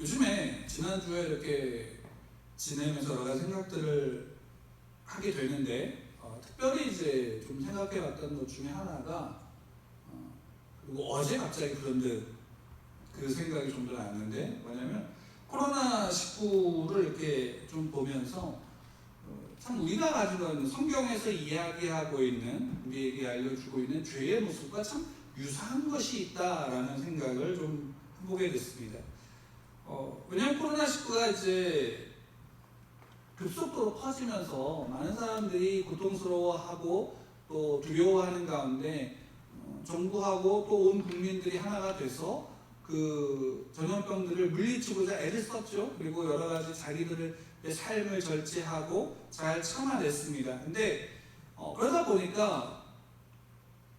요즘에 지난주에 이렇게 지내면서 여러 가지 생각들을 하게 되는데 특별히 이제 좀 생각해봤던 것 중에 하나가 그리고 어제 갑자기 그 생각이 좀 더 났는데 뭐냐면 코로나19를 이렇게 좀 보면서 참 우리가 가지고 있는 성경에서 이야기하고 있는 우리에게 알려주고 있는 죄의 모습과 참 유사한 것이 있다라는 생각을 좀 해보게 됐습니다. 왜냐하면 코로나19가 이제 급속도로 퍼지면서 많은 사람들이 고통스러워하고 또 두려워하는 가운데 정부하고 또 온 국민들이 하나가 돼서 그 전염병들을 물리치고자 애를 썼죠. 그리고 여러 가지 자기들의 삶을 절제하고 잘 참아냈습니다. 근데 그러다 보니까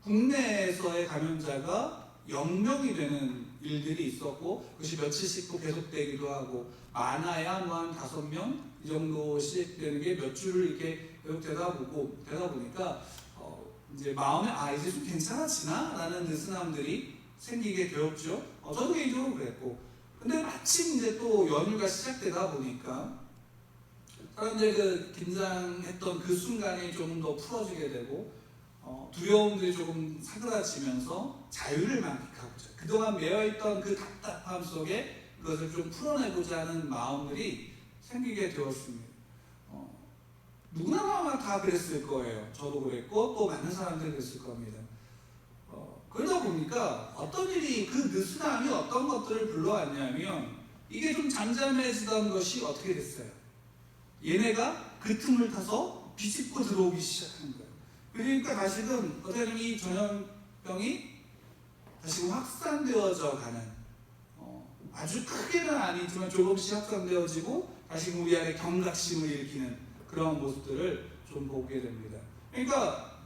국내에서의 감염자가 0명이 되는 일들이 있었고 그것이 며칠씩 또 계속되기도 하고 많아야 한 5명 이 정도씩 되는 게 몇 주를 이렇게 계속되다 보니까 이제 마음에 이제 좀 괜찮아지나? 라는 느슨함들이 생기게 되었죠. 저도 개인적으로 그랬고. 근데 마침 이제 또 연휴가 시작되다 보니까 사람들이 그 긴장했던 그 순간이 조금 더 풀어지게 되고 두려움들이 조금 사그라지면서 자유를 만끽하고자 그동안 매여있던 그 답답함 속에 그것을 좀 풀어내고자 하는 마음들이 생기게 되었습니다. 누구나 아마 다 그랬을 거예요. 저도 그랬고 또 많은 사람들이 그랬을 겁니다. 그러다 보니까 어떤 일이 그 느슨함이 어떤 것들을 불러왔냐면 이게 좀 잠잠해지던 것이 어떻게 됐어요? 얘네가 그 틈을 타서 비집고 들어오기 시작한 거예요. 그러니까 다시금 어떻게 보면 이 전염병이 다시금 확산되어져 가는 아주 크게는 아니지만 조금씩 확산되어지고 다시금 우리 안에 경각심을 일으키는 그런 모습들을 좀 보게 됩니다. 그러니까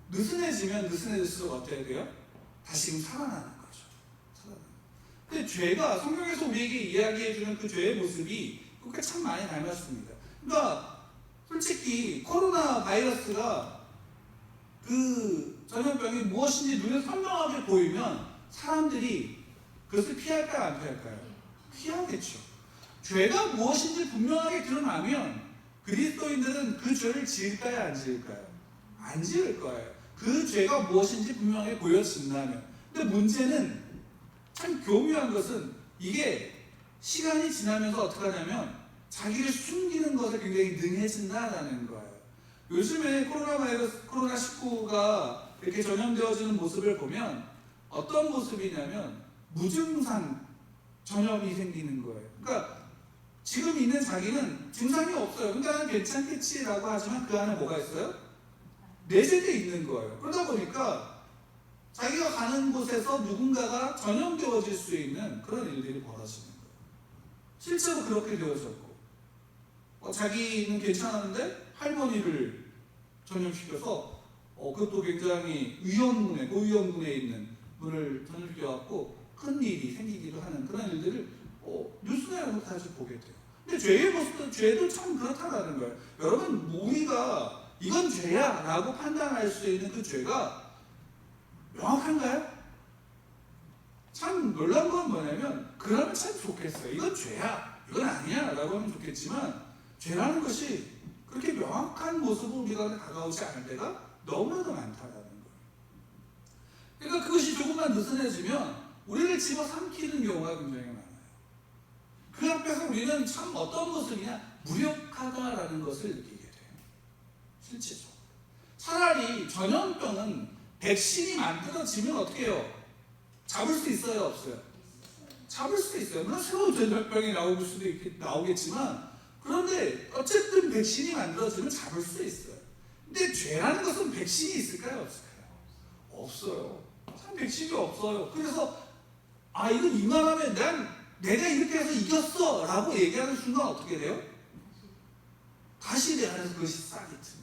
느슨해지면 느슨해질수록 어떻게 돼요? 다시금 살아나는 거죠. 근데 죄가 성경에서 우리에게 이야기해주는 그 죄의 모습이 그렇게 참 많이 닮았습니다. 그러니까 솔직히 코로나 바이러스가 그 전염병이 무엇인지 눈에 선명하게 보이면 사람들이 그것을 피할까요? 안 피할까요? 피하겠죠. 죄가 무엇인지 분명하게 드러나면 그리스도인들은 그 죄를 지을까요? 안 지을까요? 안 지을 거예요. 그 죄가 무엇인지 분명하게 보여진다면. 근데 문제는 참 교묘한 것은 이게 시간이 지나면서 어떻게 하냐면 자기를 숨기는 것에 굉장히 능해진다라는 거예요. 요즘에 코로나19가 이렇게 전염되어지는 모습을 보면 어떤 모습이냐면 무증상 전염이 생기는 거예요. 그러니까 지금 있는 자기는 증상이 없어요. 그러니까 나는 괜찮겠지라고 하지만 그 안에 뭐가 있어요? 내재되어 있는 거예요. 그러다 보니까 자기가 가는 곳에서 누군가가 전염되어질 수 있는 그런 일들이 벌어지는 거예요. 실제로 그렇게 되어졌고 자기는 괜찮았는데 할머니를 전염시켜서 그것도 굉장히 고위험군에 있는 분을 전염시켜갖고 큰 일이 생기기도 하는 그런 일들을 뉴스에서 다시 보게 돼요. 근데 죄의 모습도 죄도 참 그렇다라는 거예요. 여러분 우리가 이건 죄야 라고 판단할 수 있는 그 죄가 명확한가요? 참 놀라운 건 뭐냐면 그러면 참 좋겠어요. 이건 죄야 이건 아니야 라고 하면 좋겠지만 죄라는 것이 그렇게 명확한 모습으로 우리가 다가오지 않을 때가 너무나도 많다라는 거예요. 그러니까 그것이 조금만 느슨해지면 우리를 집어삼키는 경우가 굉장히 많아요. 그 앞에서 우리는 참 어떤 모습이냐 무력하다라는 것을 느끼게 돼요. 실제적으로. 차라리 전염병은 백신이 만들어지면 어떻게 해요? 잡을 수 있어요? 없어요? 잡을 수 있어요. 물론 새로운 전염병이 나올 수도 나오겠지만 그런데 어쨌든 백신이 만들어지면 잡을 수 있어요. 근데 죄라는 것은 백신이 있을까요? 없을까요? 없어요. 참 백신이 없어요. 그래서 이건 이만하면 내가 이렇게 해서 이겼어 라고 얘기하는 순간 어떻게 돼요? 다시 내 안에서 그것이 싹이 트는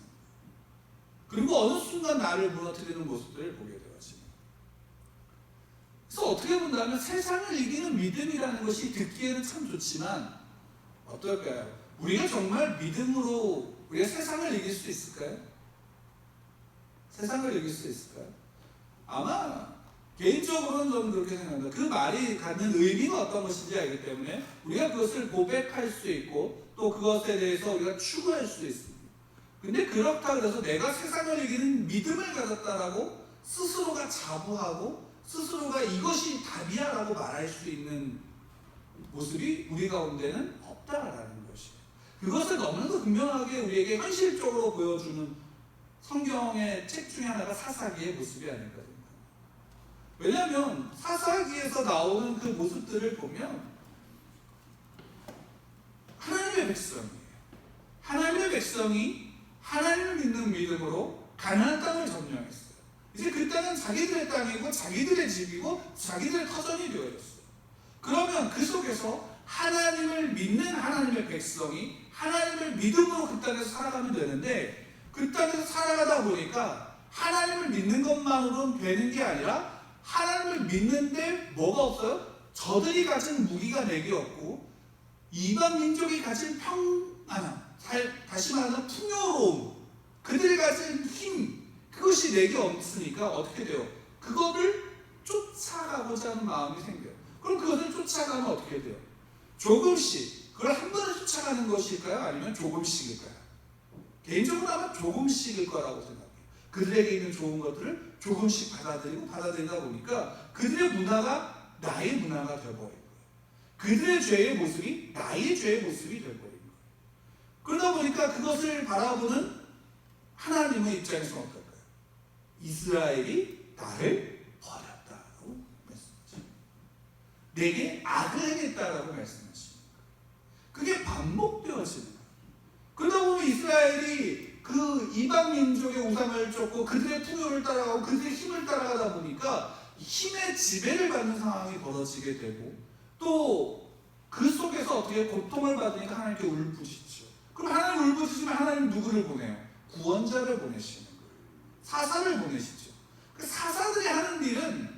그리고 어느 순간 나를 무너뜨리는 모습들을 보게 되어집니다. 그래서 어떻게 본다면 세상을 이기는 믿음이라는 것이 듣기에는 참 좋지만 어떨까요? 우리가 정말 믿음으로 우리가 세상을 이길 수 있을까요? 세상을 이길 수 있을까요? 아마 개인적으로는 저는 그렇게 생각합니다. 그 말이 갖는 의미가 어떤 것인지 알기 때문에 우리가 그것을 고백할 수 있고 또 그것에 대해서 우리가 추구할 수 있습니다. 근데 그렇다 그래서 내가 세상을 이기는 믿음을 가졌다라고 스스로가 자부하고 스스로가 이것이 답이야라고 말할 수 있는 모습이 우리 가운데는 없다라는 것이에요. 그것을 너무나도 분명하게 우리에게 현실적으로 보여주는 성경의 책 중에 하나가 사사기의 모습이 아닐까 생각합니다. 왜냐하면 사사기에서 나오는 그 모습들을 보면 하나님의 백성이에요. 하나님의 백성이 하나님을 믿는 믿음으로 가나안 땅을 점령했어요. 이제 그 땅은 자기들의 땅이고 자기들의 집이고 자기들의 터전이 되어졌어요. 그러면 그 속에서 하나님을 믿는 하나님의 백성이 하나님을 믿음으로 그 땅에서 살아가면 되는데 그 땅에서 살아가다 보니까 하나님을 믿는 것만으로는 되는 게 아니라 하나님을 믿는데 뭐가 없어요? 저들이 가진 무기가 내게 없고 이방 민족이 가진 평안함, 다시 말하면 풍요로움, 그들이 가진 힘, 그것이 내게 없으니까 어떻게 돼요? 그거를 쫓아가고자 하는 마음이 생겨요. 그럼 그것을 쫓아가면 어떻게 돼요? 조금씩, 그걸 한 번에 쫓아가는 것일까요? 아니면 조금씩일까요? 개인적으로 아마 조금씩일 거라고 생각해요. 그들에게 있는 좋은 것들을 조금씩 받아들이다 보니까 그들의 문화가 나의 문화가 되어버린 거예요. 그들의 죄의 모습이 나의 죄의 모습이 되어버린 거예요. 그러다 보니까 그것을 바라보는 하나님의 입장에서 어떨까요? 이스라엘이 나를 버렸다라고 말씀하십니다. 내게 악을 행했다라고 말씀하십니다. 그게 반복되어지는 거예요. 그러다 보면 이스라엘이 그 이방 민족의 우상을 쫓고 그들의 풍요를 따라가고 그들의 힘을 따라가다 보니까 힘의 지배를 받는 상황이 벌어지게 되고 또 그 속에서 어떻게 고통을 받으니까 하나님께 울부짖죠. 그럼 하나님 울부짖으면 하나님 누구를 보내요? 구원자를 보내시는 거예요. 사사를 보내시죠. 그 사사들이 하는 일은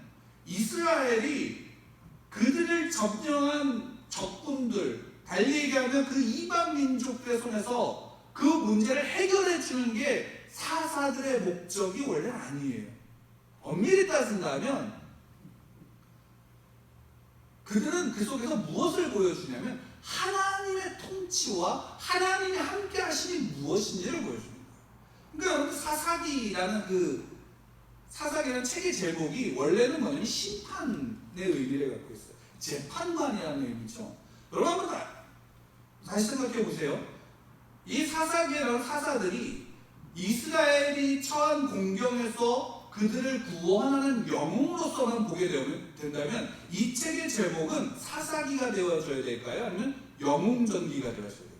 이스라엘이 그들을 점령한 적군들, 달리 얘기하면 그 이방 민족들의 손에서 그 문제를 해결해 주는 게 사사들의 목적이 원래 아니에요. 엄밀히 따진다면 그들은 그 속에서 무엇을 보여주냐면 하나님의 통치와 하나님의 함께 하심이 무엇인지를 보여주는 거예요. 그러니까 여러분 사사기라는 책의 제목이 원래는 뭐냐면 심판의 의미를 갖고 있어요. 재판관이라는 의미죠. 여러분 한번 다시 생각해 보세요. 이 사사기라는 사사들이 이스라엘이 처한 공경에서 그들을 구원하는 영웅으로서만 보게 된다면 이 책의 제목은 사사기가 되어줘야 될까요? 아니면 영웅전기가 되어줘야 될까요?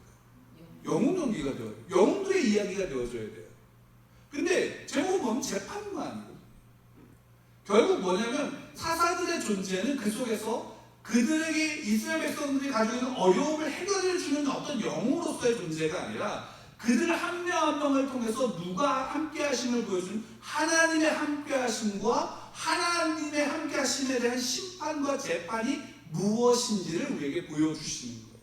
영웅전기가 되어야 돼요. 영웅들의 이야기가 되어줘야 돼요. 근데 제목은 뭐냐면 재판관이고 결국 뭐냐면 사사들의 존재는 그 속에서 그들에게 이스라엘 백성들이 가지고 있는 어려움을 해결해 주는 어떤 영웅으로서의 존재가 아니라 그들 한 명 한 명을 통해서 누가 함께 하심을 보여주는 하나님의 함께 하심과 하나님의 함께 하심에 대한 심판과 재판이 무엇인지를 우리에게 보여주시는 거예요.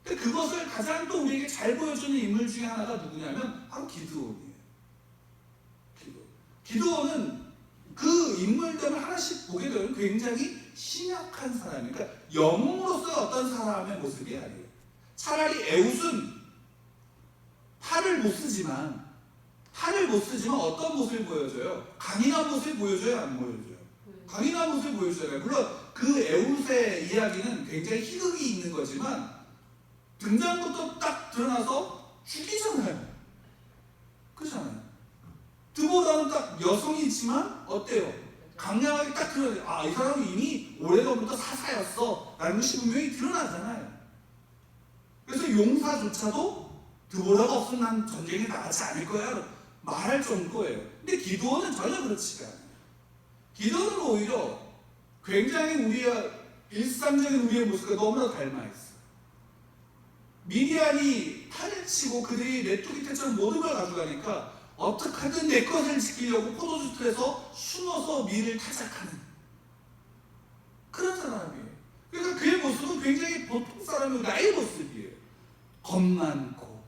근데 그것을 가장 또 우리에게 잘 보여주는 인물 중에 하나가 누구냐면 바로 기드온이에요. 기드온은 그 인물들을 하나씩 보게 되면 굉장히 심약한 사람이에요. 그러니까 영웅으로서의 어떤 사람의 모습이 아니에요. 차라리 에웃은 팔을 못 쓰지만 어떤 모습을 보여줘요? 강인한 모습을 보여줘요? 안 보여줘요? 강인한 모습을 보여주잖아요. 물론 그 에웃의 이야기는 굉장히 희극이 있는 거지만 등장부터 딱 드러나서 죽이잖아요. 그렇잖아요. 드보다는 딱 여성이지만 어때요? 강력하게 딱 드러나요. 이 사람은 이미 오래전부터 사사였어 라는 것이 분명히 드러나잖아요. 그래서 용사조차도 드보라가 없으면 난 전쟁에 나가지 않을 거야 말할 정도예요. 근데 기드온은 전혀 그렇지가 않아요. 기드온은 오히려 굉장히 우리의 일상적인 우리의 모습과 너무나 닮아있어요. 미디안이 팔을 치고 그들이 메뚜기 떼처럼 모든 걸 가져가니까 어떻게든 내 것을 지키려고 포도주 틀에서 숨어서 밀을 타작하는 그런 사람이에요. 그러니까 그의 모습은 굉장히 보통 사람이 나의 모습이에요. 겁 많고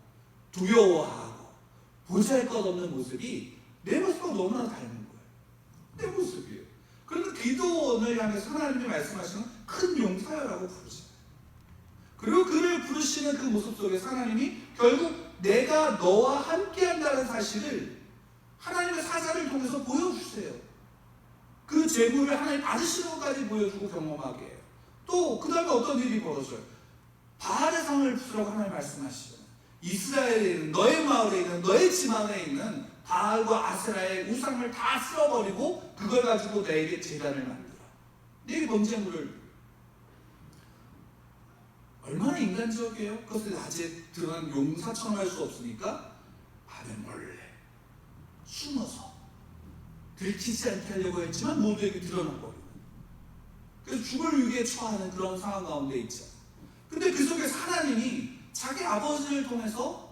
두려워하고 보잘것없는 모습이 내 모습과 너무나 닮은 거예요. 내 모습. 기도원을 향해서 하나님이 말씀하시는 큰 용사여라고 부르시죠. 그리고 그를 부르시는 그 모습 속에서 하나님이 결국 내가 너와 함께한다는 사실을 하나님의 사자를 통해서 보여주세요. 그 재물을 하나님 받으시는 것까지 보여주고 경험하게 해요. 또 그 다음에 어떤 일이 벌어져요? 바알의 상을 부수라고 하나님 말씀하시죠. 이스라엘에 있는 너의 마을에 있는 너의 집 안에 있는 바알과 아세라의 우상을 다 쓸어버리고 그걸 가지고 내게 제단을 만들어. 내게 번제물을. 얼마나 인간적이에요? 그것을 낮에 드러난 용사처럼 할 수 없으니까 밤에 몰래 숨어서 들키지 않게 하려고 했지만 모두에게 드러나버리고, 그래서 죽을 위기에 처하는 그런 상황 가운데 있죠. 근데 그 속에서 하나님이 자기 아버지를 통해서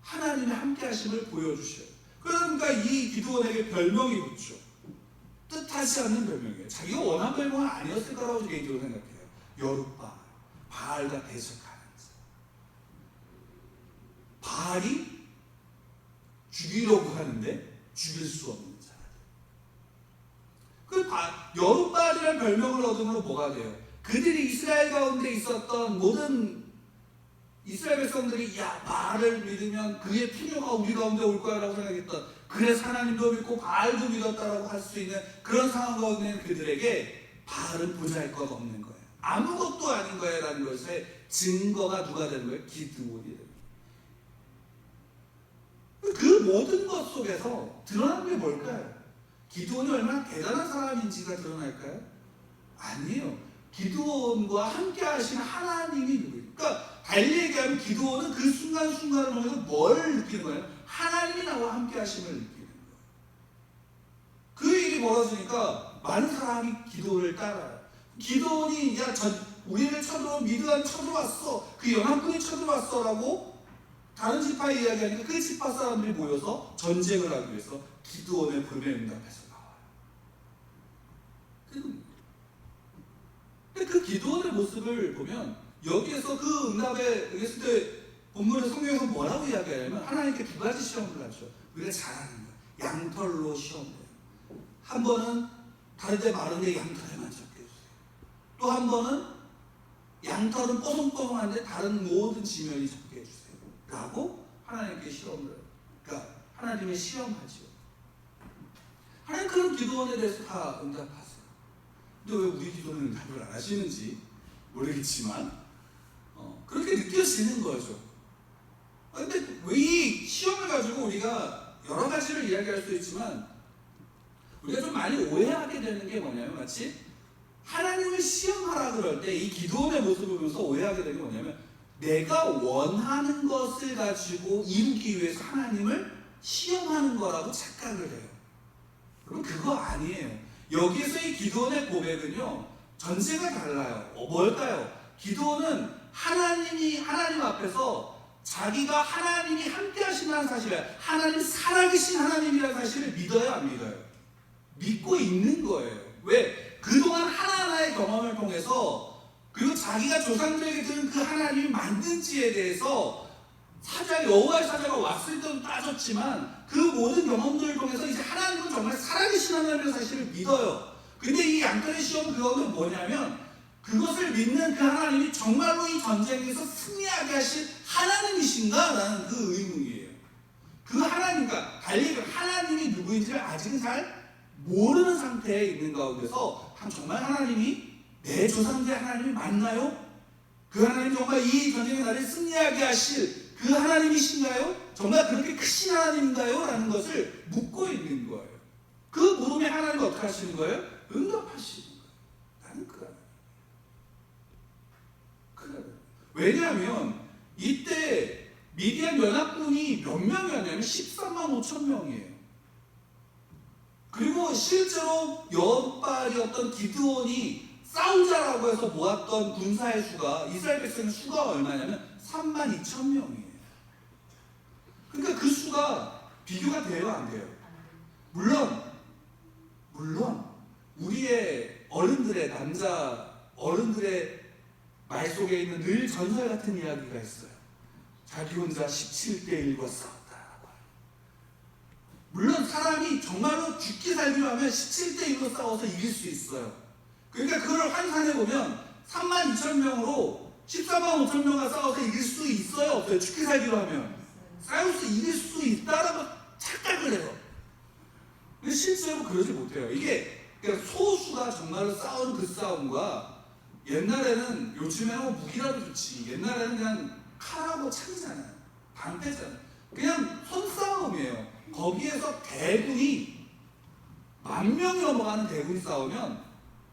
하나님의 함께 하심을 보여주셔요. 그러니까 이 기드온에게 별명이 붙죠. 뜻하지 않는 별명이에요. 자기가 원한 별명은 아니었을 거라고 개인적으로 생각해요. 여룻바알, 바알과 대적하는 자. 바알이 죽이려고 하는데 죽일 수 없는 자. 그 여룻바알이라는 별명을 얻음으로 뭐가 돼요? 그들이 이스라엘 가운데 있었던 모든 이스라엘 백성들이 바알을 믿으면 그의 필요가 우리 가운데 올 거야라고 생각했던, 그래서 하나님도 믿고 바알도 믿었다라고 할 수 있는 그런 상황 가운데 있는 그들에게 바알은 보잘것 없는 거예요. 아무것도 아닌 거야라는 것의 증거가 누가 되는 거예요? 기드온이 되는 거예요. 그 모든 것 속에서 드러나는 게 뭘까요? 기드온이 얼마나 대단한 사람인지가 드러날까요? 아니에요. 기드온과 함께 하시는 하나님이 누구예요? 그러니까 달리 얘기하면 기드온은 그 순간순간을 통해서 뭘 느끼는 거예요? 하나님이 나와 함께 하심을 느끼는 거예요. 그 일이 벌어지니까 많은 사람이 기드온을 따라요. 기드온이 우리를 쳐들어온 미드안 쳐들어왔어, 그 연합군이 쳐들어왔어 라고 다른 지파 이야기하니까 그 지파 사람들이 모여서 전쟁을 하기 위해서 기드온의 부름에 응답해서 나와요. 근데 그 기드온의 모습을 보면 여기에서 그 응답에 응했을 때 본문의 성경에서 뭐라고 이야기하냐면 하나님께 두 가지 시험을 하죠. 우리가 잘하는 거, 양털로 시험해요. 한 번은 다른데 마른데 양털에만 적게 해주세요. 또 한 번은 양털은 뽀송뽀송한데 다른 모든 지면이 적게 해주세요 라고 하나님께 시험을 해요. 그러니까 하나님의 시험하죠. 하나님 그런 기도원에 대해서 다 응답하세요. 근데 왜 우리 기도는 응답을 안 하시는지 모르겠지만 그렇게 느껴지는 거죠. 근데 왜 이 시험을 가지고 우리가 여러 가지를 이야기할 수 있지만 우리가 좀 많이 오해하게 되는 게 뭐냐면, 마치 하나님을 시험하라 그럴 때 이 기도원의 모습을 보면서 오해하게 되는 게 뭐냐면, 내가 원하는 것을 가지고 이루기 위해서 하나님을 시험하는 거라고 착각을 해요. 그럼 그거 아니에요. 여기에서 이 기도원의 고백은요, 전제가 달라요. 뭘까요? 기도원은 하나님 앞에서 자기가 하나님이 함께 하신다는 사실을, 하나님 살아계신 하나님이라는 사실을 믿어요, 안 믿어요? 믿고 있는 거예요. 왜? 그동안 하나하나의 경험을 통해서, 그리고 자기가 조상들에게 들은 그 하나님이 만든 지에 대해서 여호와의 사자가 왔을 때도 따졌지만 그 모든 경험들을 통해서 이제 하나님은 정말 살아계신 하나님의 사실을 믿어요. 근데 이 양털의 시험 그거는 뭐냐면, 그것을 믿는 그 하나님이 정말로 이 전쟁에서 승리하게 하실 하나님이신가? 라는 그 의문이에요. 그 하나님과 달리 하나님이 누구인지를 아직은 잘 모르는 상태에 있는 가운데서 정말 하나님이 내 조상들의 하나님이 맞나요? 그 하나님 정말 이 전쟁의 날에 승리하게 하실 그 하나님이신가요? 정말 그렇게 크신 하나님인가요? 라는 것을 묻고 있는 거예요. 그 물음에 하나님이 어떻게 하시는 거예요? 응답하시는 거예요. 나는 그 하나님. 왜냐하면 이때 미디안 연합군이 몇 명이었냐면 13만 5천 명이에요. 그리고 실제로 여룻바알이었던 기드온이 싸우자라고 해서 모았던 군사의 수가, 이스라엘 백성의 수가 얼마냐면 3만 2천 명이에요. 그러니까 그 수가 비교가 돼요, 안 돼요? 물론 우리의 어른들의 어른들의 말 속에 있는 늘 전설 같은 이야기가 있어요. 자기 혼자 17대 1과 싸웠다라고. 물론 사람이 정말로 죽기 살기로 하면 17대 1로 싸워서 이길 수 있어요. 그러니까 그걸 환산해 보면 3만 2천 명으로 14만 5천 명과 싸워서 이길 수 있어요, 없어요? 죽기 살기로 하면 싸워서 이길 수 있다라고 착각을 해요. 근데 실제로 그러지 못해요. 이게 그러니까 소수가 정말로 싸우는 그 싸움과 옛날에는, 요즘에는 뭐 무기라도 좋지, 옛날에는 그냥 칼하고 창이잖아요. 방패잖아요. 그냥 손싸움이에요. 거기에서 대군이 10,000명이 넘어가는 대군이 싸우면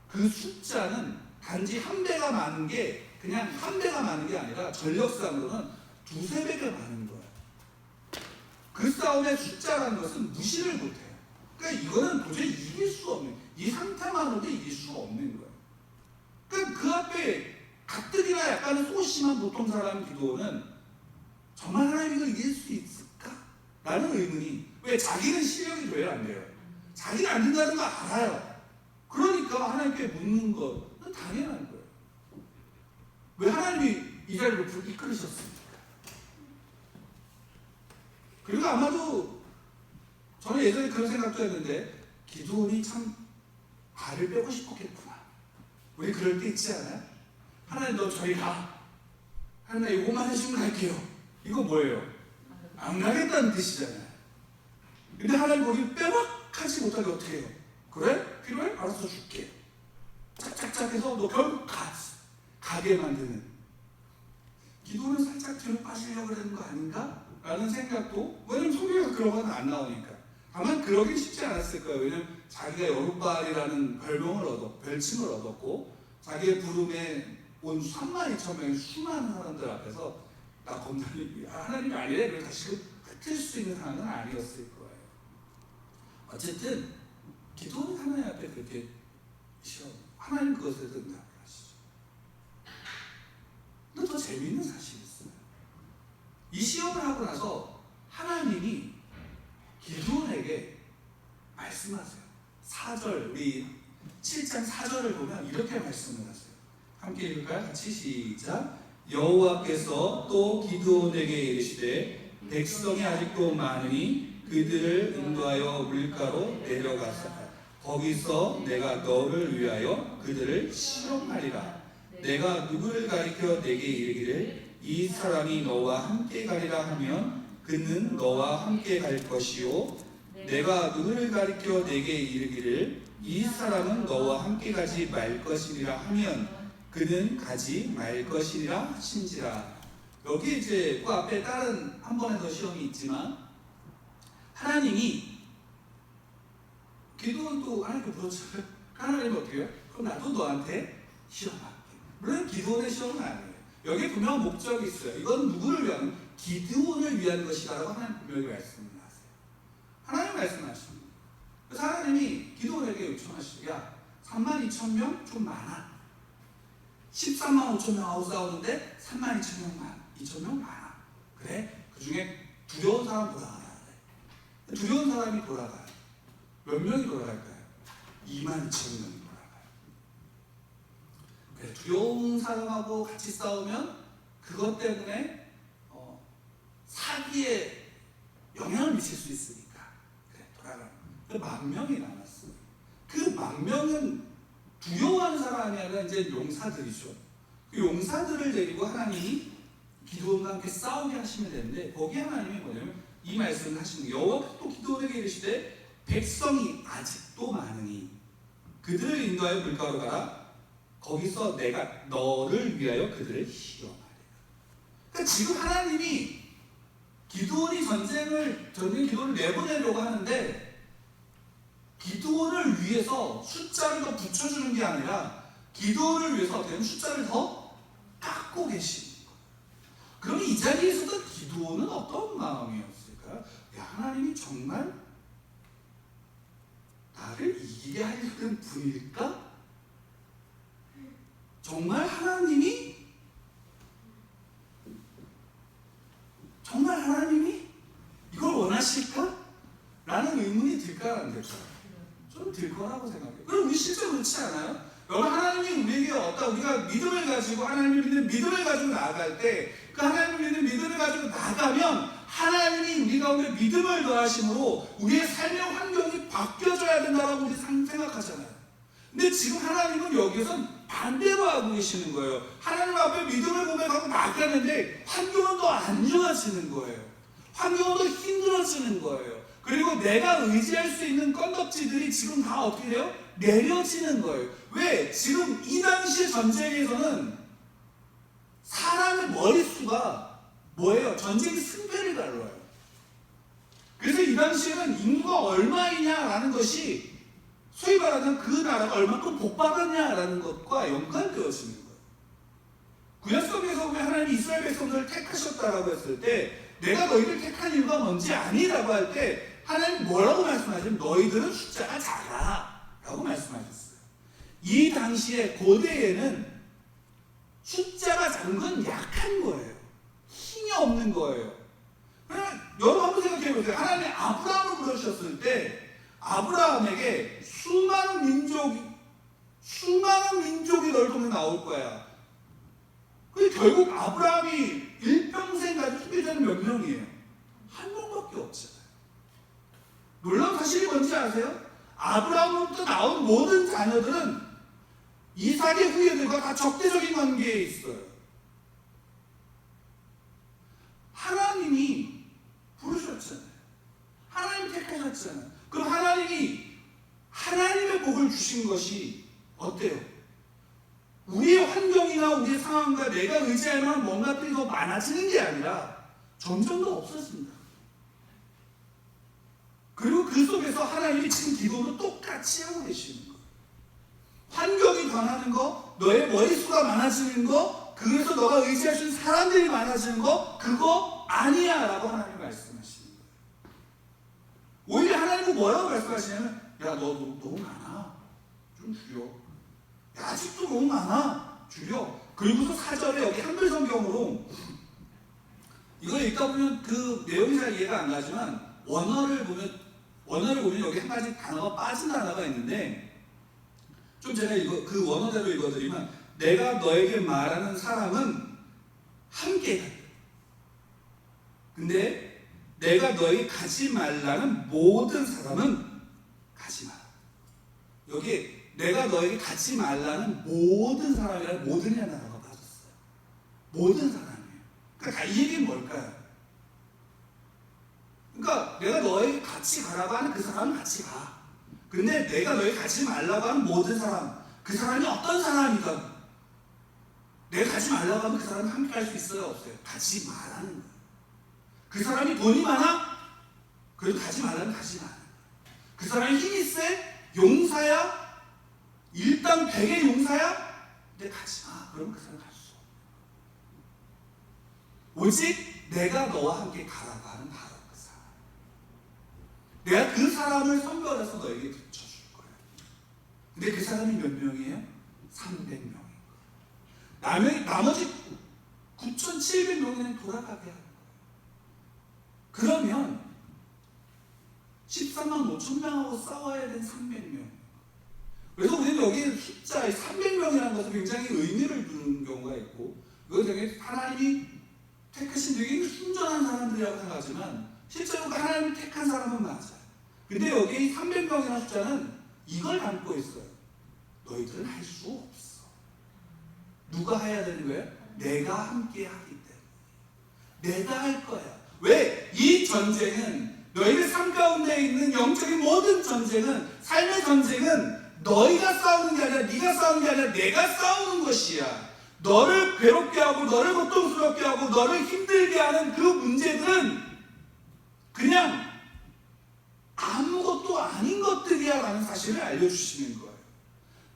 그 숫자는 단지 한 배가 많은 게, 그냥 한 배가 많은 게 아니라 전력상으로는 2~3배가 많은 거예요. 그 싸움의 숫자라는 것은 무시를 못해요. 그러니까 이거는 도저히 이길 수 없는, 이 상태만으로도 이길 수가 없는 거예요. 그러니까 그 앞에 가뜩이나 약간은 소심한 보통 사람 기도는 정말 하나님 이걸 이길 수 있을까? 라는 의문이, 왜 자기는 실력이 돼야 안 돼요. 자기는 안 된다는 거 알아요. 그러니까 하나님께 묻는 것은 당연한 거예요. 왜 하나님이 이 자리로 이끌으셨습니까? 그리고 아마도 저는 예전에 그런 생각도 했는데, 기도원이 참 발을 빼고 싶었겠구나. 우리 그럴 때 있지 않아요? 하나님 너 저리 가. 하나님 나 이거만 해주면 갈게요. 이거 뭐예요? 안 가겠다는 뜻이잖아요. 근데 하나님 거기 빼박하지 못하게 어떻게 해요? 그래? 필요해? 알아서 줄게. 짝짝짝 해서 너 결국 가게 만드는. 기도는 살짝 뒤로 빠지려고 그러는 거 아닌가? 라는 생각도, 왜냐면 성경에서 그런 건 안 나오니까. 다만 그러긴 쉽지 않았을 거예요. 왜냐면 자기가 여룻바알이라는 별칭을 얻었고, 자기의 부름에 온 32,000명의 수많은 사람들 앞에서 나 검사님, 하나님이 아니래. 그걸 다시 흩을 수 있는 상황은 아니었을 거예요. 어쨌든 기도는 하나님 앞에 그렇게 시험, 하나님 그것에 응답을 하시죠. 근데 더 재미있는 사실이 있어요. 이 시험을 하고 나서 하나님이 기도원에게 말씀하세요. 4절, 우리 7장 4절을 보면 이렇게 말씀을 하세요. 함께 읽을까요? 같이 시작. 여호와께서 또 기드온에게 이르시되 백성이 아직도 많으니 그들을 인도하여 물가로 내려가사 거기서 내가 너를 위하여 그들을 시험하리라. 내가 누구를 가리켜 내게 이르기를 이 사람이 너와 함께 가리라 하면 그는 너와 함께 갈 것이요, 내가 누구를 가리켜 내게 이르기를 이 사람은 너와 함께 가지 말 것이니라 하면 그는 가지 말 것이니라 하신지라. 여기 이제 그 앞에 다른 한 번에 더 시험이 있지만, 하나님이 기도원도 하나님께 물어줘요. 하나님 어떻게 해요? 그럼 나도 너한테 시험할게. 물론 기도원의 시험은 아니에요. 여기 분명 목적이 있어요. 이건 누구를 위한, 기드온을 위한 것이다라고 하나님 분명히 말씀을 하세요. 하나님 말씀하십니다. 그래서 하나님이 기드온에게 요청하시죠. 야, 32,000명 좀 많아. 13만 5천 명하고 싸우는데 32,000명 많아. 그래? 그 중에 두려운 사람 돌아가야 돼. 두려운 사람이 돌아가요. 몇 명이 돌아갈까요? 22,000명이 돌아가요. 그래, 두려운 사람하고 같이 싸우면 그것 때문에 사기에 영향을 미칠 수 있으니까 그래, 돌아가요. 그 10,000명이 남았어요. 그 10,000명은 두려워하는 사람이 아니라 이제 용사들이죠. 그 용사들을 데리고 하나님이 기드온과 함께 싸우게 하시면 되는데, 거기 하나님이 뭐냐면 이 말씀을 하시는 거예요. 여호와께서 또 기드온에게 이르시되 백성이 아직도 많으니 그들을 인도하여 물가로 가라. 거기서 내가 너를 위하여 그들을 시험하리라. 그러니까 지금 하나님이 기드온이 기도를 내보내려고 하는데, 기드온을 위해서 숫자를 더 붙여주는 게 아니라 기드온을 위해서 어떻게 숫자를 더 깎고 계시는 거예요. 그럼 이 자리에서도 기드온은 어떤 마음이었을까요? 야, 하나님이 정말 나를 이기게 하려는 분일까? 정말 하나님이 이걸 원하실까? 라는 의문이 들까 안 될까? 좀 들 거라고 생각해요. 그럼 우리 실제로 그렇지 않아요? 여러분, 하나님이 우리에게 우리가 믿음을 가지고, 하나님을 믿는 믿음을 가지고 나아갈 때, 그 하나님을 믿는 믿음을 가지고 나가면 하나님이 우리 가운데 믿음을 더하심으로 우리의 삶의 환경이 바뀌어져야 된다고 우리 생각하잖아요. 근데 지금 하나님은 여기서 반대로 하고 계시는 거예요. 하나님 앞에 믿음을 고백하고 나가는데 환경은 더 안 좋아지는 거예요. 환경은 더 힘들어지는 거예요. 그리고 내가 의지할 수 있는 건덕지들이 지금 다 어떻게 돼요? 내려지는 거예요. 왜? 지금 이 당시의 전쟁에서는 사람의 머릿수가 뭐예요? 전쟁이 승패를 다뤄요. 그래서 이 당시에는 인구가 얼마이냐라는 것이 소위 말하는 그 나라가 얼마큼 복받았냐라는 것과 연관되어지는 거예요. 구약성에서 왜 하나님이 이스라엘 백성들을 택하셨다라고 했을 때 내가 너희를 택한 이유가 뭔지 아니라고 할 때 하나님 뭐라고 말씀하시면 너희들은 숫자가 작아 라고 말씀하셨어요. 이 당시에 고대에는 숫자가 작은 건 약한 거예요. 힘이 없는 거예요. 여러분 한번 생각해 보세요. 하나님이 아브라함을 부르셨을 때 아브라함에게 수많은 민족이 널 통해 나올 거야. 근데 결국 아브라함이 일평생 가진 후계자는 몇 명이에요? 한 명밖에 없잖아요. 놀라운 사실이 뭔지 아세요? 아브라함으로부터 나온 모든 자녀들은 이삭의 후예들과 다 적대적인 관계에 있어요. 하나님이 부르셨잖아요. 하나님이 택하셨잖아요. 그럼 하나님의 복을 주신 것이 어때요? 우리의 환경이나 우리의 상황과 내가 의지할 만한 뭔가들이 더 많아지는 게 아니라 점점 더 없어진다. 그리고 그 속에서 하나님이 지금 기도도 똑같이 하고 계시는 거예요. 환경이 변하는 거, 너의 머릿수가 많아지는 거, 그래서 너가 의지할 수 있는 사람들이 많아지는 거, 그거 아니야 라고 하나님이 말씀하시는 거예요. 오히려 하나님은 뭐라고 말씀하시냐면 야, 너 너무 많아. 좀 줄여. 야, 아직도 너무 많아. 줄여. 그리고서 4절에 여기 한글 성경으로 이걸 읽다 보면 그 내용이 잘 이해가 안 가지만 원어를 보면 여기 한 가지 단어가 빠진 단어가 있는데 좀 제가 그 원어대로 읽어드리면 내가 너에게 말하는 사람은 함께 간다. 근데 내가 너에게 가지 말라는 모든 사람은 가지 마라. 여기 내가 너에게 가지 말라는 모든 사람이라는 모든이라는 단어가 빠졌어요. 모든 사람이에요. 그러니까 이 얘기는 뭘까요? 그러니까 내가 너에게 같이 가라고 하는 그 사람은 같이 가. 근데 내가 너에게 가지 말라고 하는 모든 사람, 그 사람이 어떤 사람이든 내가 가지 말라고 하면 그 사람은 함께 갈 수 있어요? 없어요? 가지 말라는 거예요. 그 사람이 돈이 많아? 그래도 가지 말라면 가지 마라. 그 사람이 힘이 세? 용사야? 일당 100의 용사야? 근데 가지 마. 그럼 그 사람 갈 수 없어. 오직 내가 너와 함께 가라고 하는 바로 그 사람. 내가 그 사람을 선별해서 너에게 붙여줄 거야. 근데 그 사람이 몇 명이에요? 300명인 거예요. 나머지 9,700명은 돌아가게 하는 거예요. 그러면 13만 5천 명하고 싸워야 되는 300명. 그래서 우리는 여기 숫자에 300명이라는 것은 굉장히 의미를 두는 경우가 있고, 이건 되게 하나님이 택하신 되게 순전한 사람들이라고 생각하지만 실제로 하나님이 택한 사람은 맞아요. 근데 여기 300명이라는 숫자는 이걸 담고 있어요. 너희들은 할 수 없어. 누가 해야 되는 거예요? 내가 함께 하기 때문에. 내가 할 거야. 왜? 이 전쟁은 너희들 삶 가운데 있는 영적인 모든 전쟁은, 삶의 전쟁은 너희가 싸우는 게 아니라 네가 싸우는 게 아니라 내가 싸우는 것이야. 너를 괴롭게 하고 너를 고통스럽게 하고 너를 힘들게 하는 그 문제들은 그냥 아무것도 아닌 것들이야 라는 사실을 알려주시는 거예요.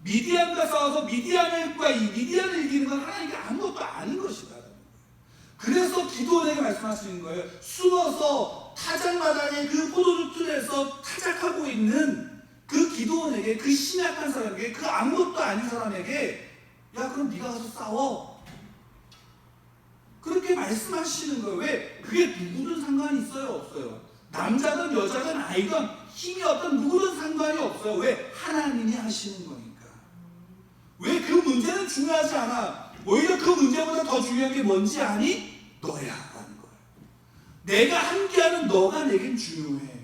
미디안과 싸워서 미디안과 미디안을 이기는 건 하나님께 아무것도 아닌 것이다. 그래서 기도원에게 말씀하시는 거예요. 숨어서 타작마당의 그 포도주 틀에서 타작하고 있는 그 기도원에게, 그 심약한 사람에게, 그 아무것도 아닌 사람에게 야, 그럼 네가 가서 싸워. 그렇게 말씀하시는 거예요. 왜? 그게 누구든 상관이 있어요? 없어요? 남자든 여자든 아이든 힘이 어떤 누구든 상관이 없어요. 왜? 하나님이 하시는 거니까. 왜? 그 문제는 중요하지 않아. 오히려 그 문제보다 더 중요한 게 뭔지 아니? 너야 라는 거예요. 내가 함께하는 너가 내겐 중요해.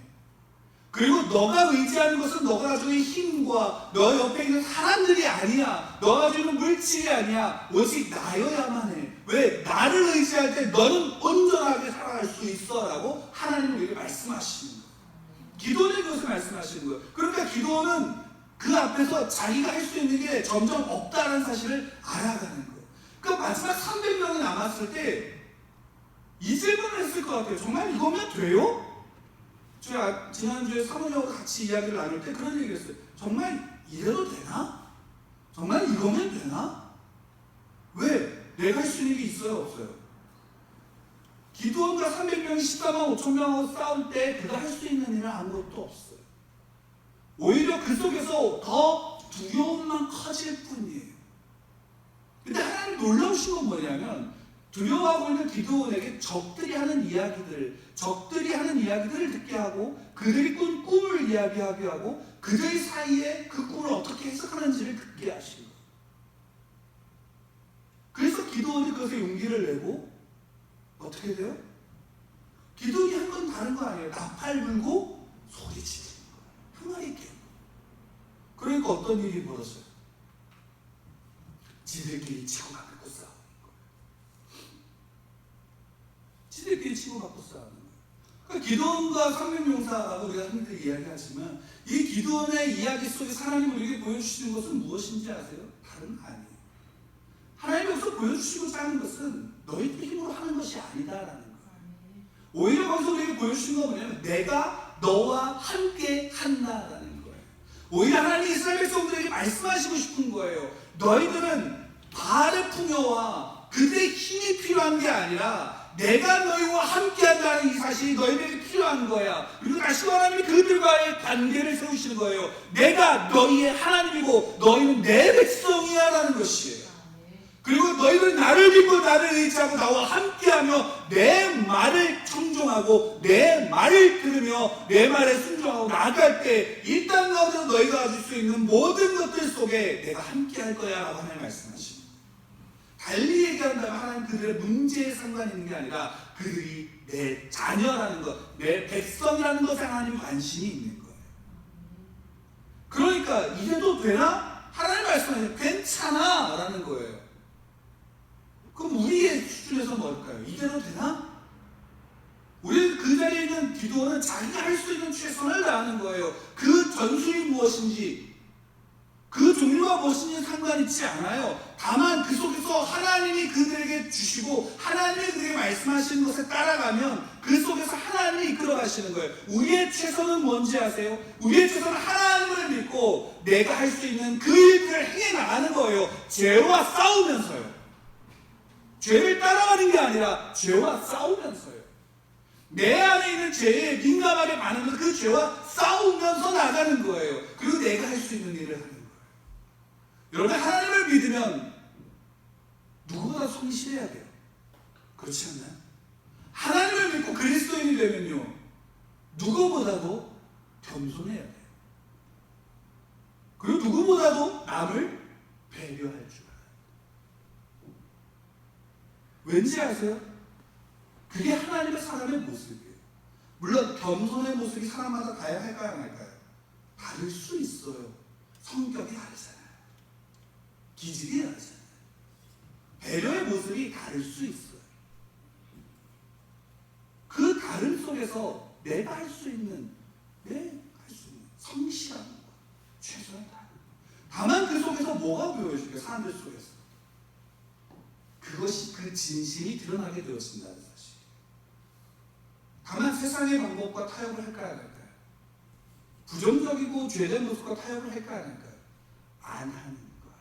그리고 너가 의지하는 것은 너가 가지고 있는 힘과 너 옆에 있는 사람들이 아니야. 너가 가지고 있는 물질이 아니야. 오직 나여야만 해. 왜? 나를 의지할 때 너는 온전하게 살아갈 수 있어 라고 하나님은 우리에게 말씀하시는 거예요. 기도는 그것을 말씀하시는 거예요. 그러니까 기도는 그 앞에서 자기가 할 수 있는 게 점점 없다는 사실을 알아가는 거예요. 그러니까 마지막 300명이 남았을 때 이 질문을 했을 것 같아요. 정말 이거면 돼요? 제가 지난주에 사모님하고 같이 이야기를 나눌 때 그런 얘기를 했어요. 정말 이래도 되나? 정말 이거면 되나? 왜? 내가 할 수 있는 게 있어요? 없어요? 기도원과 300명이 14만 5천 명하고 싸울 때 그가 할 수 있는 일은 아무것도 없어요. 오히려 그 속에서 더 두려움만 커질 뿐이에요. 근데 하나님 놀라우신 건 뭐냐면 두려워하고 있는 기도원에게 적들이 하는 이야기들을 듣게 하고 그들이 꾼 꿈을 이야기하게 하고 그들 사이에 그 꿈을 어떻게 해석하는지를 듣게 하시는 거예요. 그래서 기도원이 그것에 용기를 내고 어떻게 돼요? 기도원이 한 건 다른 거 아니에요. 나팔 불고 소리치는 거예요. 흥얼이 깨는 거예요. 그러니까 어떤 일이 벌어져요? 지들끼리 치고받고 싸우는 거예요. 지들끼리 치고받고 싸우는 거예요. 그러니까 기도원과 상명용사라고 우리가 흔히 이야기하지만 이 기도원의 이야기 속에 하나님이 우리에게 보여주시는 것은 무엇인지 아세요? 다른 거 아니에요. 하나님이 여기서 보여주시고자 하는 것은 너희들 힘으로 하는 것이 아니다라는 거예요. 오히려 거기서 우리에게 보여주신 건 뭐냐면 내가 너와 함께 한다라는 거예요. 오히려 하나님이 이스라엘 백성들에게 말씀하시고 싶은 거예요. 너희들은 바알의 풍요와 그들의 힘이 필요한 게 아니라 내가 너희와 함께한다는 이 사실이 너희들에게 필요한 거야. 그리고 다시 하나님이 그들과의 관계를 세우시는 거예요. 내가 너희의 하나님이고 너희는 내 백성이야 라는 것이에요. 그리고 너희들은 나를 믿고 나를 의지하고 나와 함께하며 내 말을 청종하고 내 말을 들으며 내 말에 순종하고 나아갈 때 이 땅 가운데서 너희가 가질 수 있는 모든 것들 속에 내가 함께할 거야 라고 하나님 말씀하십니다. 달리 얘기한다면 하나님 그들의 문제에 상관이 있는 게 아니라 그들이 내 자녀라는 것, 내 백성이라는 것에 하나님 관심이 있는 거예요. 그러니까 이래도 되나? 하나님 말씀하시면 괜찮아 라는 거예요. 그럼 우리의 수준에서 뭘까요? 이대로 되나? 우리는 그 자리에 있는 기도원은 자기가 할 수 있는 최선을 다하는 거예요. 그 전술이 무엇인지 그 종류가 무엇인지 상관 있지 않아요. 다만 그 속에서 하나님이 그들에게 주시고 하나님이 그들에게 말씀하시는 것에 따라가면 그 속에서 하나님이 이끌어 가시는 거예요. 우리의 최선은 뭔지 아세요? 우리의 최선은 하나님을 믿고 내가 할 수 있는 그 일들을 행해 나가는 거예요. 죄와 싸우면서요. 죄를 따라가는 게 아니라 죄와 싸우면서요. 내 안에 있는 죄에 민감하게 반응해서 그 죄와 싸우면서 나가는 거예요. 그리고 내가 할 수 있는 일을 하는 거예요. 여러분 하나님을 믿으면 누구보다 성실해야 돼요. 그렇지 않나요? 하나님을 믿고 그리스도인이 되면요 누구보다도 겸손해야 돼요. 그리고 누구보다도 남을 배려할 줄 알아요. 왠지 아세요? 그게 하나님의 사람의 모습이에요. 물론 겸손의 모습이 사람마다 다양할까요? 안 할까요? 다를 수 있어요. 성격이 다르잖아요. 기질이 다르잖아요. 배려의 모습이 다를 수 있어요. 그 다름 속에서 내가 할 수 있는 성실한 것, 최선을 다하는 것. 다만 그 속에서 뭐가 보여줄까요? 사람들 속에서. 그것이 그 진심이 드러나게 되어진다는 사실. 다만 세상의 방법과 타협을 할까요? 안 할까요? 부정적이고 죄된 모습과 타협을 할까요? 안 할까요? 안 하는 거예요.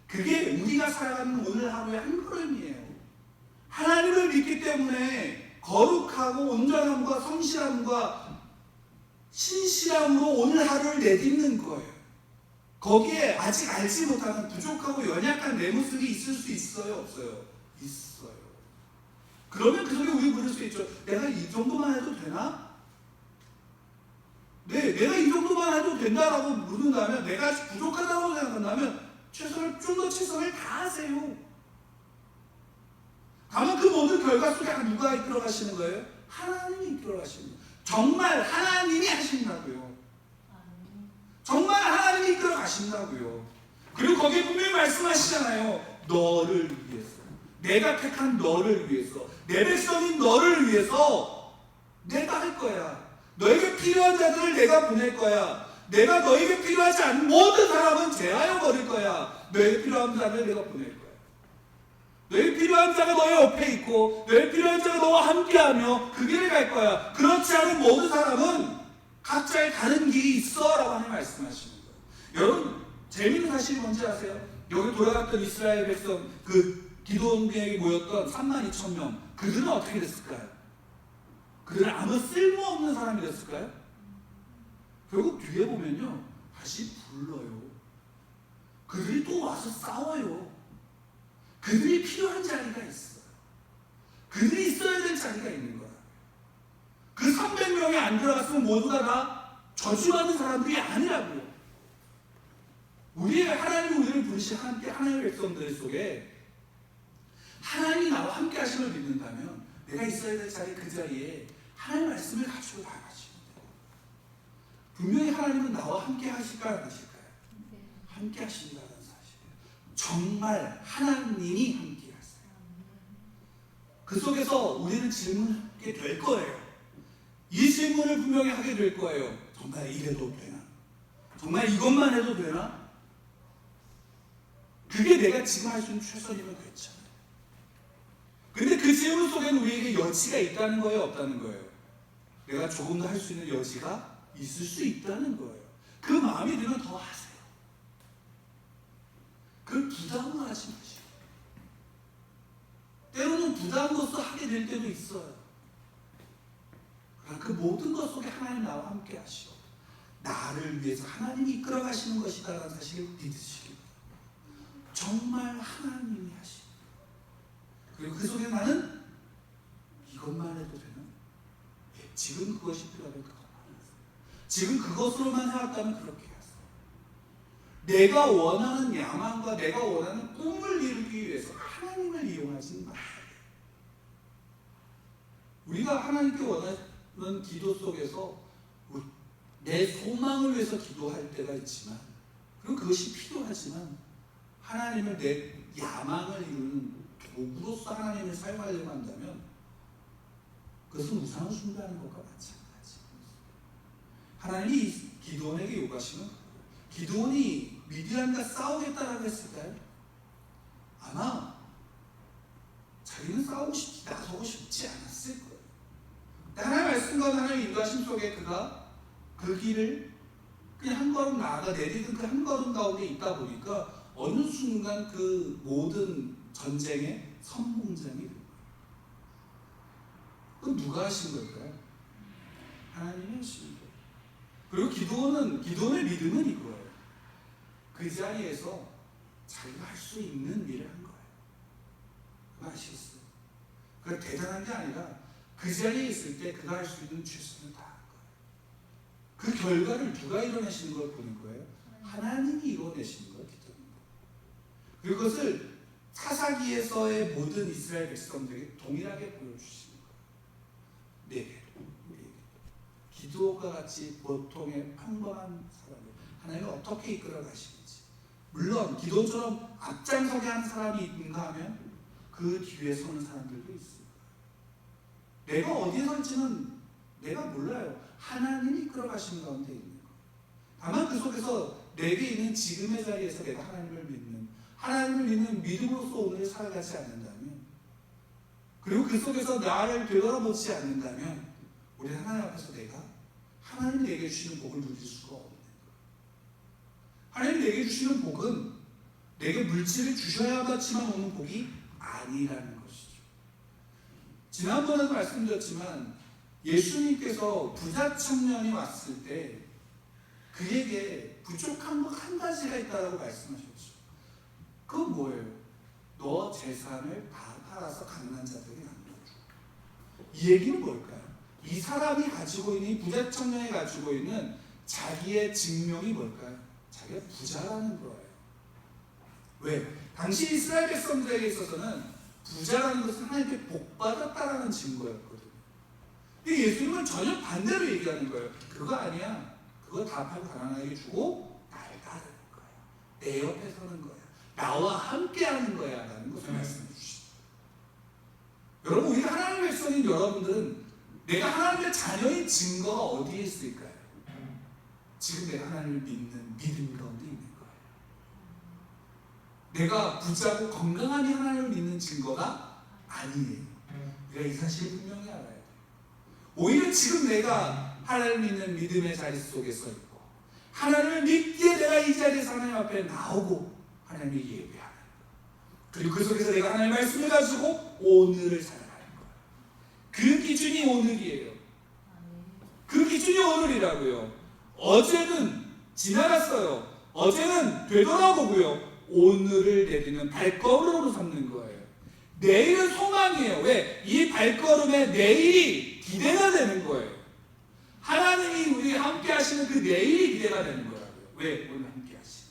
그게 우리가 살아가는 오늘 하루의 한 걸음이에요. 하나님을 믿기 때문에 거룩하고 온전함과 성실함과 신실함으로 오늘 하루를 내딛는 거예요. 거기에 아직 알지 못하는 부족하고 연약한 내 모습이 있을 수 있어요? 없어요? 있어요. 그러면 그 속에 우리 물을 수 있죠. 내가 이 정도만 해도 되나? 네, 내가 이 정도만 해도 된다라고 묻는다면, 내가 부족하다고 생각한다면 좀 더 최선을 다하세요. 다만 그 모든 결과 속에 누가 이끌어 가시는 거예요? 하나님이 이끌어 가십니다. 정말 하나님이 하신다고요. 정말 하나님이 이끌어 가신다고요. 그리고 거기에 분명히 말씀하시잖아요. 너를 위해서, 내가 택한 너를 위해서, 내 백성인 너를 위해서 내가 할 거야. 너에게 필요한 자들을 내가 보낼 거야. 내가 너에게 필요하지 않은 모든 사람은 제하여 버릴 거야. 너에게 필요한 자를 내가 보낼 거야. 너에게 필요한 자가 너의 옆에 있고, 너에게 필요한 자가 너와 함께하며 그 길을 갈 거야. 그렇지 않은 모든 사람은 각자의 다른 길이 있어 라고 하나님 말씀하시는 거예요. 여러분, 재미있는 사실이 뭔지 아세요? 여기 돌아갔던 이스라엘 백성, 그 기드온에게 모였던 32,000명, 그들은 어떻게 됐을까요? 그들은 아무 쓸모없는 사람이 됐을까요? 결국 뒤에 보면요, 다시 불러요. 그들이 또 와서 싸워요. 그들이 필요한 자리가 있어요. 그들이 있어야 될 자리가 있는 거야. 그 300명이 안 들어갔으면 모두가 다 저주받는 사람들이 아니라고요. 하나님이 우리를 부르신 하나님의 백성들 속에 하나님이 나와 함께 하심을 믿는다면 내가 있어야 될 자리, 그 자리에 하나님의 말씀을 가지고 나가시면 돼요. 분명히 하나님은 나와 함께 하실까 안 하실까요? 함께 하신다는 사실이에요. 정말 하나님이 함께 하세요. 그 속에서 우리는 질문하게 될 거예요. 이 질문을 분명히 하게 될 거예요. 정말 이래도 되나? 정말 이것만 해도 되나? 그게 내가 지금 할 수 있는 최선이면 괜찮아요. 근데 그 질문 속에는 우리에게 여지가 있다는 거예요, 없다는 거예요? 내가 조금 더 할 수 있는 여지가 있을 수 있다는 거예요. 그 마음이 들면 더 하세요. 그걸 부담을 하지 마시고. 때로는 부담으로써 하게 될 때도 있어요. 그 모든 것 속에 하나님 나와 함께 하시고 나를 위해서 하나님이 이끌어 가시는 것이다라는 사실을 믿으시기 바랍니다. 정말 하나님이 하시고, 그리고 그 속에 나는 이것만 해도 되나? 지금 그것이 필요하면 그것만 하세요. 지금 그것으로만 해왔다면 그렇게 하세요. 내가 원하는 야망과 내가 원하는 꿈을 이루기 위해서 하나님을 이용하지 마세요. 우리가 하나님께 원하는 기도 속에서 내 소망을 위해서 기도할 때가 있지만, 그리고 그것이 필요하지만 하나님을 내 야망을 이루는 도구로서 하나님을 사용하려고 한다면 그것은 우상을 숭배하는 것과 마찬가지입니다. 하나님이 기드온에게 요구하시면, 기드온이 미디안과 싸우겠다라고 했을까요? 아마 자기는 나서고 싶지 않았을 거예요. 하나님의 말씀과 하나님의 인도하심 속에 그가 그 길을 그냥 한 걸음 나아가 내딛은 그 한 걸음 가운데 있다 보니까 어느 순간 그 모든 전쟁의 선봉장이 된 거예요. 그건 누가 하신 걸까요? 하나님이 하신 거예요. 그리고 기도원의 믿음은 이거예요. 그 자리에서 자기가 할 수 있는 일을 한 거예요. 그거 아시겠어요? 그게 대단한 게 아니라 그 자리에 있을 때 그가 할 수 있는 최선을 다한 거예요. 그 결과를 누가 이뤄내시는 걸 보는 거예요? 하나님이 이뤄내시는 걸 기도합니다. 그리고 그것을 사사기에서의 모든 이스라엘 백성들에게 동일하게 보여주시는 거예요. 내게도, 우리에게. 기도가 같이 보통의 평범한 사람을 하나님이 어떻게 이끌어 가시는지. 물론 기도처럼 앞장서게 하는 사람이 있는가 하면 그 뒤에 서는 사람들도 있습니다. 내가 어디에 설지는 내가 몰라요. 하나님이 이끌어 가시는 가운데 있는 거예요. 다만 그 속에서 내게 있는 지금의 자리에서 내가 하나님을 믿는 믿음으로서 오늘 살아가지 않는다면, 그리고 그 속에서 나를 되돌아보지 않는다면 우리 하나님 앞에서 내가 하나님이 내게 주시는 복을 누릴 수가 없는 거예요. 하나님이 내게 주시는 복은 내게 물질을 주셔야지만 오는 복이 아니라는 것이죠. 지난번에도 말씀드렸지만 예수님께서 부자 청년이 왔을 때 그에게 부족한 것 한 가지가 있다고 말씀하셨죠. 그건 뭐예요? 너 재산을 다 팔아서 가난한 자들에게 나눠줘. 이 얘기는 뭘까요? 이 사람이 가지고 있는, 이 부자 청년이 가지고 있는 자기의 증명이 뭘까요? 자기가 부자라는 거예요. 왜? 당시 이스라엘 백성들에게 있어서는 부자라는 것은 하나님께 복 받았다라는 증거였거든요. 근데 예수님은 전혀 반대로 얘기하는 거예요. 그거 아니야. 그거 다 팔고 가난하게 주고 나를 따르는 거야. 내 옆에 서는 거야. 나와 함께 하는 거야. 라는 것을 말씀해 주시죠. 여러분, 우리 하나님의 백성인 여러분들은 내가 하나님의 자녀인 증거가 어디에 있을까요? 지금 내가 하나님을 믿는 믿음 가운데 있는 거예요. 내가 부자고 건강하니 하나님을 믿는 증거가 아니에요. 우리가 이 사실을 분명히 알아야 돼요. 오히려 지금 내가 하나님을 믿는 믿음의 자리 속에 서 있고 하나님을 믿기에 내가 이 자리에서 하나님 앞에 나오고 하나님을 예배하는 거예요. 그리고 그 속에서 내가 하나님의 말씀을 가지고 오늘을 살아가는 거예요. 그 기준이 오늘이에요. 그 기준이 오늘이라고요. 어제는 지나갔어요. 어제는 되돌아보고요. 오늘을 내딛는 발걸음으로 삼는 거예요. 내일은 소망이에요. 왜? 이 발걸음에 내일이 기대가 되는 거예요. 하나님이 우리 함께 하시는 그 내일이 기대가 되는 거라고요. 왜? 오늘 함께 하시는.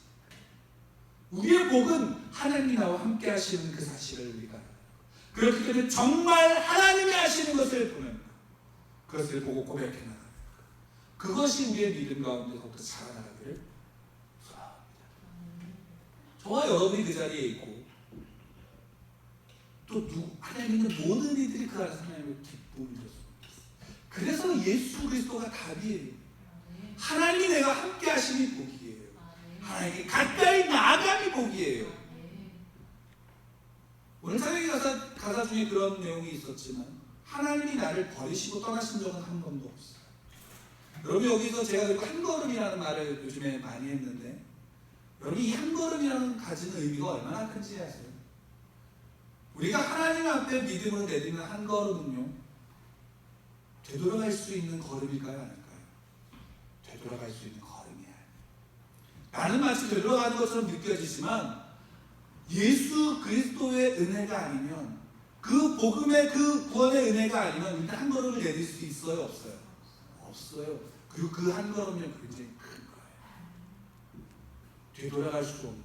우리의 복은 하나님이 나와 함께 하시는 그 사실을 우리가 알아요. 그렇기 때문에 정말 하나님이 하시는 것을 보는 것, 그것을 보고 고백해 나가는 것, 그것이 우리의 믿음 가운데서부터 자라나가기를 소원합니다. 저와 여러분이 그 자리에 있고 또 하나님 있는 모든 이들이 그 안에서 하나님을 기쁨을 줬습니다. 그래서 예수 그리스도가 답이에요. 하나님이 내가 함께 하심이 복이에요. 하나님께 가까이 나아감이 복이에요. 오늘 사역의 가사 중에 그런 내용이 있었지만 하나님이 나를 버리시고 떠나신 적은 한 번도 없어요. 여러분, 여기서 제가 그리고 한 걸음이라는 말을 요즘에 많이 했는데 여러분, 이 한 걸음이라는 가지는 의미가 얼마나 큰지 아세요? 우리가 하나님 앞에 믿음으로 내딛는 한 걸음은요, 되돌아갈 수 있는 걸음일까요? 아닐까요? 되돌아갈 수 있는 걸음이야. 나는 마치 되돌아가는 것처럼 느껴지지만 예수 그리스도의 은혜가 아니면, 그 복음의 그 구원의 은혜가 아니면 우리는 한 걸음을 내딜 수 있어요? 없어요? 없어요. 그리고 그 한 걸음이 굉장히 큰 거예요. 되돌아갈 수 없는,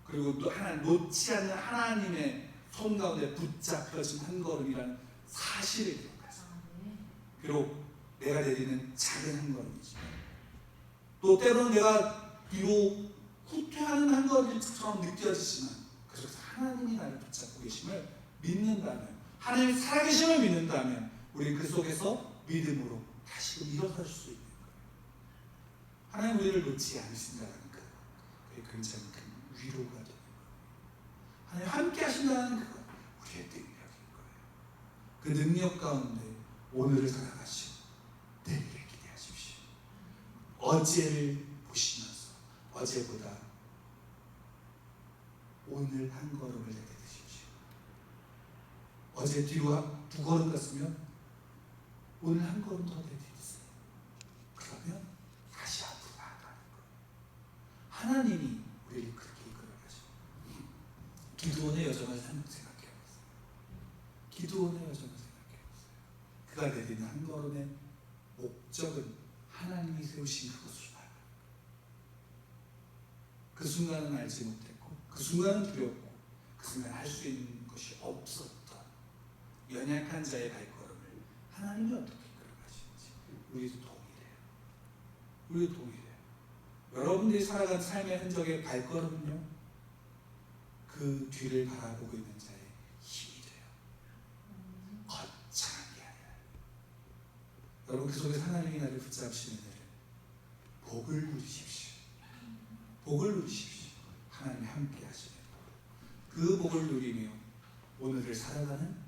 그리고 또 하나 놓지 않는 하나님의 손 가운데 붙잡혀진 한 걸음이라는 사실을 기억하세요. 비록 내가 내리는 작은 한 걸음이지만, 또 때로는 내가 비록 후퇴하는 한 걸음처럼 느껴지지만, 그래서 하나님이 나를 붙잡고 계심을 믿는다면, 하나님의 살아계심을 믿는다면, 우리는 그 속에서 믿음으로 다시 일어설 수 있는 거예요. 하나님 우리를 놓지 않으신다는 것, 그게 굉장히 큰 위로가 되는 거예요. 하나님 함께 하신다는 그것, 우리의 능력인 거예요. 그 능력 가운데 오늘을 살아가시고 내일을 기대하십시오. 어제를 보시면서 어제보다 오늘 한 걸음을 내딛으십시오. 어제 뒤로 두 걸음 갔으면 오늘 한 걸음 더 내딛으세요. 그러면 다시 앞으로 나아가는 거예요. 하나님이 우리를 그렇게 이끌어가시고, 기드온의 여정을 생각해보세요. 기드온의 여정을 생각해보세요. 그가 내딛는 한 걸음의 목적은 하나님이 세우신 그것으로 나아가는 거예요. 그 순간은 알지 못했고, 그 순간은 두렵고, 그 순간 할 수 있는 것이 없었던 연약한 자의 발걸음을 하나님이 어떻게 이끌어가시는지 우리도 동일해요. 우리도 동일해요. 여러분들이 살아간 삶의 흔적의 발걸음은요, 그 뒤를 바라보고 있는 자의 힘이 돼요. 거창한 게 아니라. 여러분, 그 속에서 하나님이 나를 붙잡으시는 은혜를 복을 누리십시오. 복을 누리십시오. 하나님이 함께 하시는 그 복을 누리며 오늘을 살아가는